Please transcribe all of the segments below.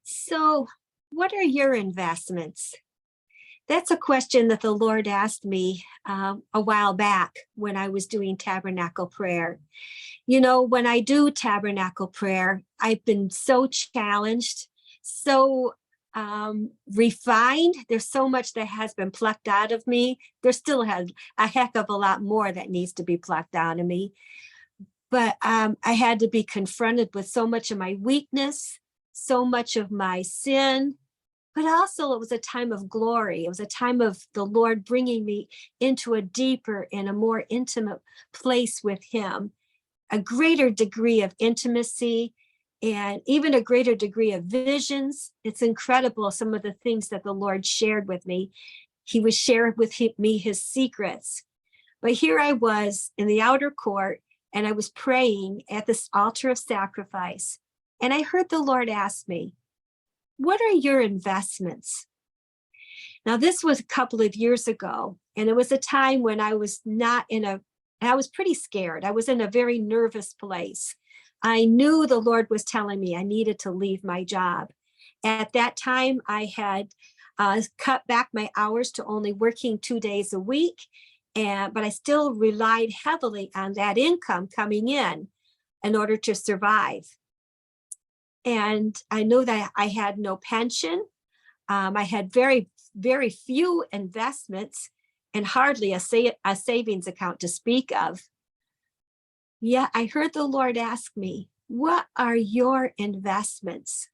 So, what are your investments? That's a question that the Lord asked me a while back when I was doing tabernacle prayer. When I do tabernacle prayer, I've been so challenged, so refined. There's so much that has been plucked out of me. There still has a heck of a lot more that needs to be plucked out of me. But I had to be confronted with so much of my weakness, so much of my sin, but also it was a time of glory. It was a time of the Lord bringing me into a deeper and a more intimate place with Him, a greater degree of intimacy, and even a greater degree of visions. It's incredible some of the things that the Lord shared with me. He was sharing with me His secrets. But here I was in the outer court, and I was praying at this altar of sacrifice. And I heard the Lord ask me, "What are your investments?" Now, this was a couple of years ago, and it was a time when I was I was pretty scared. I was in a very nervous place. I knew the Lord was telling me I needed to leave my job. At that time, I had cut back my hours to only working 2 days a week, but I still relied heavily on that income coming in order to survive. And I know that I had no pension. I had very, very few investments and hardly a savings account to speak of. Yet I heard the Lord ask me, "What are your investments?"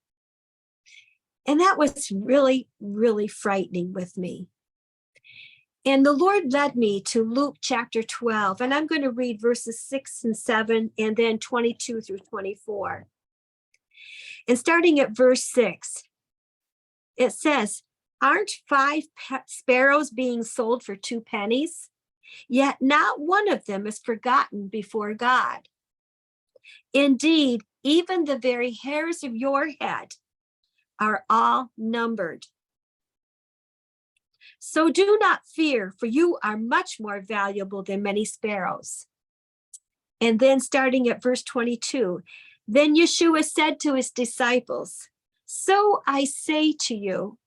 And that was really, really frightening with me. And the Lord led me to Luke chapter 12, and I'm going to read verses 6 and 7, and then 22 through 24. And starting at verse 6, it says, "Aren't five sparrows being sold for 2 pennies? Yet not one of them is forgotten before God. Indeed, even the very hairs of your head are all numbered. So do not fear, for you are much more valuable than many sparrows." And then starting at verse 22, "Then Yeshua said to his disciples, 'So I say to you,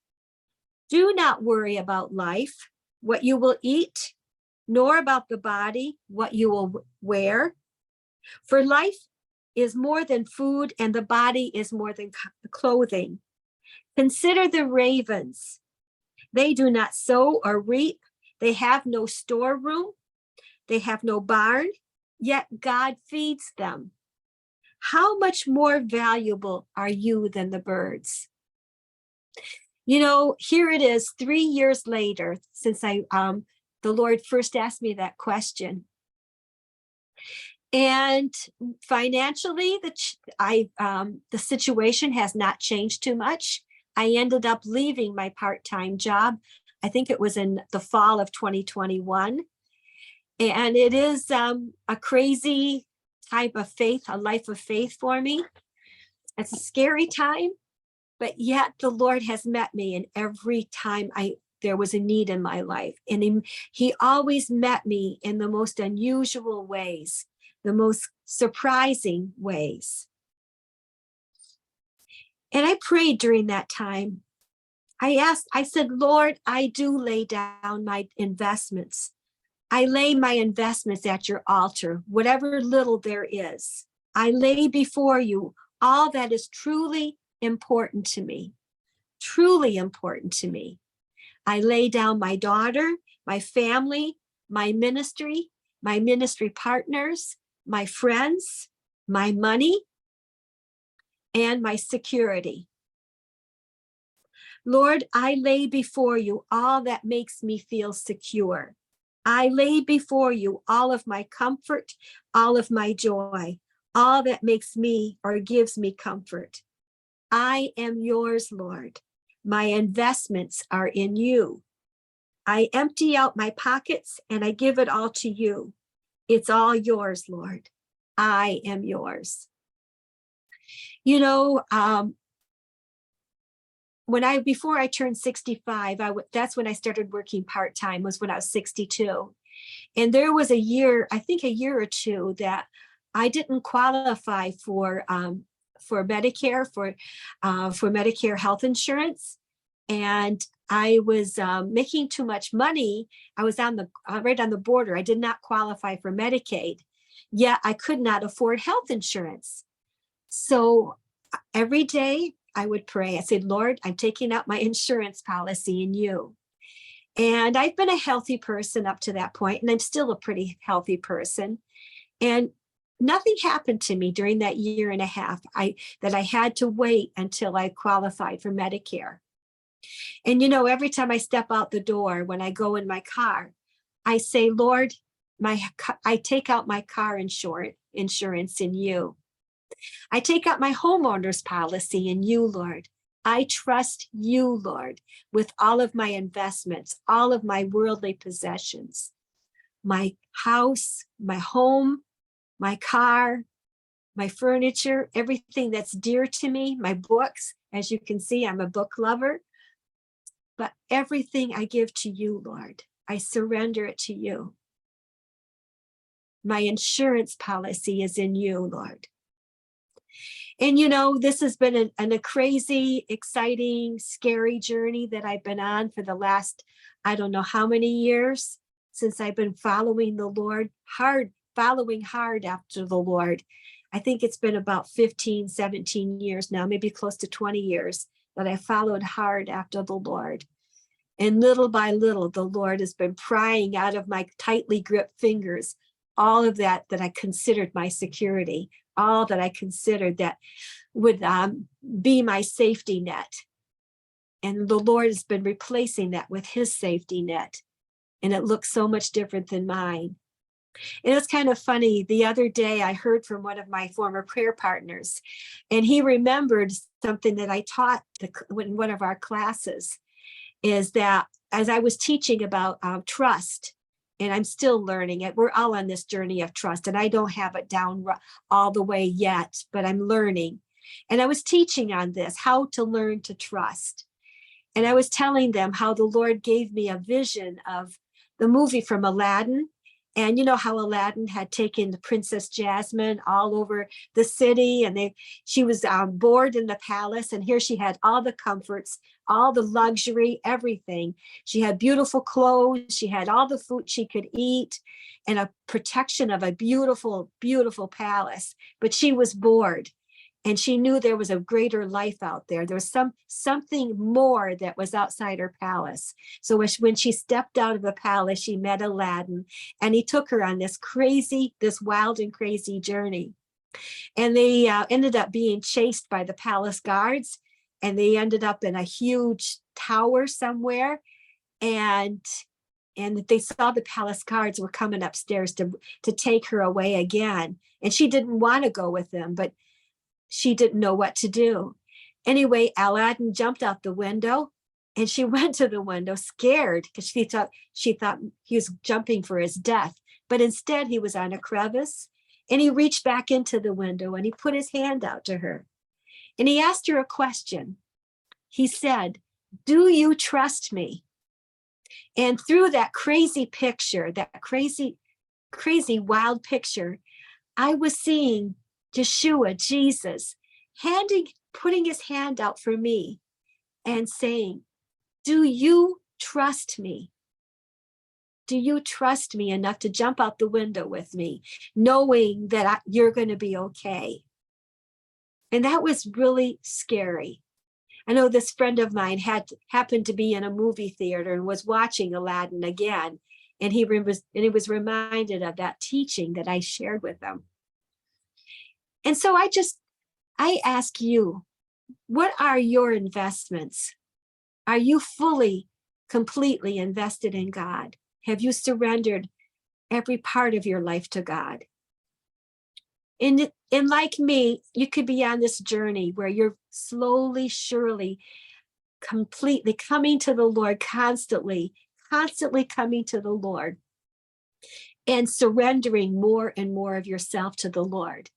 do not worry about life, what you will eat, nor about the body, what you will wear. For life is more than food, and the body is more than clothing. Consider the ravens. They do not sow or reap. They have no storeroom. They have no barn, yet God feeds them. How much more valuable are you than the birds?'" Here it is 3 years later since the Lord first asked me that question. And financially, the situation has not changed too much. I ended up leaving my part-time job. I think it was in the fall of 2021. And it is a crazy type of faith, a life of faith for me. It's a scary time, but yet the Lord has met me in every time there was a need in my life. And he always met me in the most unusual ways, the most surprising ways. And I prayed during that time. I said, "Lord, I do lay down my investments. I lay my investments at your altar, whatever little there is. I lay before you all that is truly important to me, truly important to me. I lay down my daughter, my family, my ministry partners, my friends, my money, and my security. Lord, I lay before you all that makes me feel secure. I lay before you all of my comfort, all of my joy, all that makes me or gives me comfort. I am yours, Lord. My investments are in you. I empty out my pockets and I give it all to you. It's all yours, Lord. I am yours." Before I turned 65, that's when I started working part-time, was when I was 62. And there was I think a year or two, that I didn't qualify for for Medicare health insurance, and I was making too much money. I was on the right on the border. I did not qualify for Medicaid, yet I could not afford health insurance. So every day I would pray. I said, Lord, I'm taking out my insurance policy in you. And I've been a healthy person up to that point, and I'm still a pretty healthy person. And nothing happened to me during that year and a half that I had to wait until I qualified for Medicare. And, every time I step out the door, when I go in my car, I say, Lord, I take out my car insurance in you. I take out my homeowner's policy in you, Lord. I trust you, Lord, with all of my investments, all of my worldly possessions, my house, my home, my car, my furniture, everything that's dear to me, my books. As you can see, I'm a book lover. But everything I give to you, Lord, I surrender it to you. My insurance policy is in you, Lord. And, this has been a crazy, exciting, scary journey that I've been on for the last, I don't know how many years, since I've been following the Lord following hard after the Lord. I think it's been about 15, 17 years now, maybe close to 20 years that I followed hard after the Lord. And little by little, the Lord has been prying out of my tightly gripped fingers all of that I considered my security, all that I considered that would be my safety net. And the Lord has been replacing that with his safety net. And it looks so much different than mine. And it's kind of funny. The other day, I heard from one of my former prayer partners, and he remembered something that I taught in one of our classes, is that as I was teaching about trust, and I'm still learning it. We're all on this journey of trust, and I don't have it down all the way yet, but I'm learning. And I was teaching on this, how to learn to trust. And I was telling them how the Lord gave me a vision of the movie from Aladdin. And you know how Aladdin had taken the Princess Jasmine all over the city, and she was bored in the palace, and here she had all the comforts, all the luxury, everything. She had beautiful clothes, she had all the food she could eat, and a protection of a beautiful, beautiful palace. But she was bored, and she knew there was a greater life out there. There was something more that was outside her palace. So when she stepped out of the palace, she met Aladdin, and he took her on this wild and crazy journey. And they ended up being chased by the palace guards, and they ended up in a huge tower somewhere. And they saw the palace guards were coming upstairs to take her away again. And she didn't want to go with them, but she didn't know what to do. Anyway, Aladdin jumped out the window, and she went to the window scared because she thought he was jumping for his death. But instead, he was on a crevice, and he reached back into the window, and he put his hand out to her. And he asked her a question. He said, "Do you trust me?" And through that crazy picture, that crazy, crazy, wild picture, I was seeing Yeshua, Jesus, putting his hand out for me and saying, "Do you trust me? Do you trust me enough to jump out the window with me, knowing that you're going to be okay?" And that was really scary. I know this friend of mine happened to be in a movie theater and was watching Aladdin again, and he was reminded of that teaching that I shared with him. And so I ask you, what are your investments? Are you fully, completely invested in God? Have you surrendered every part of your life to God? And like me, you could be on this journey where you're slowly, surely, completely coming to the Lord, constantly coming to the Lord and surrendering more and more of yourself to the Lord.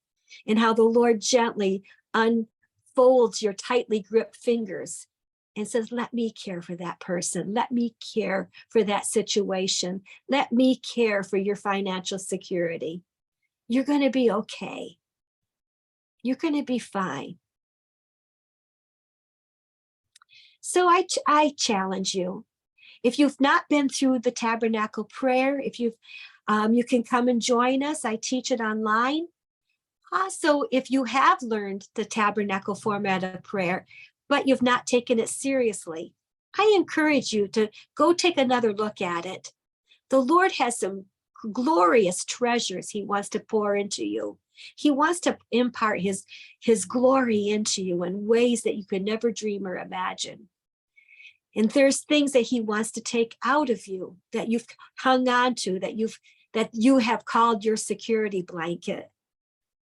And how the Lord gently unfolds your tightly gripped fingers and says, "Let me care for that person. Let me care for that situation. Let me care for your financial security. You're going to be okay." You're going to be fine. So I challenge you. If you've not been through the tabernacle prayer, if you can come and join us. I teach it online. Also, if you have learned the tabernacle format of prayer, but you've not taken it seriously, I encourage you to go take another look at it. The Lord has some glorious treasures he wants to pour into you. He wants to impart his glory into you in ways that you could never dream or imagine. And there's things that he wants to take out of you that you've hung on to, that you have called your security blanket.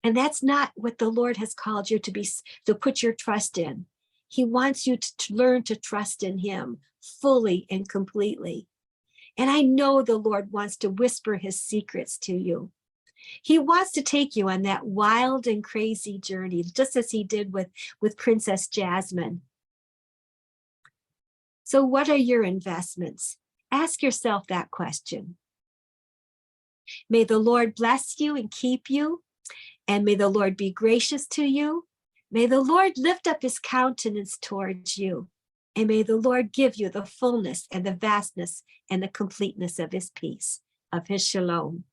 And that's not what the Lord has called you to put your trust in. He wants you to learn to trust in him fully and completely. And I know the Lord wants to whisper his secrets to you. He wants to take you on that wild and crazy journey, just as he did with Princess Jasmine. So what are your investments? Ask yourself that question. May the Lord bless you and keep you, and may the Lord be gracious to you. May the Lord lift up his countenance towards you, and may the Lord give you the fullness and the vastness and the completeness of his peace, of his shalom.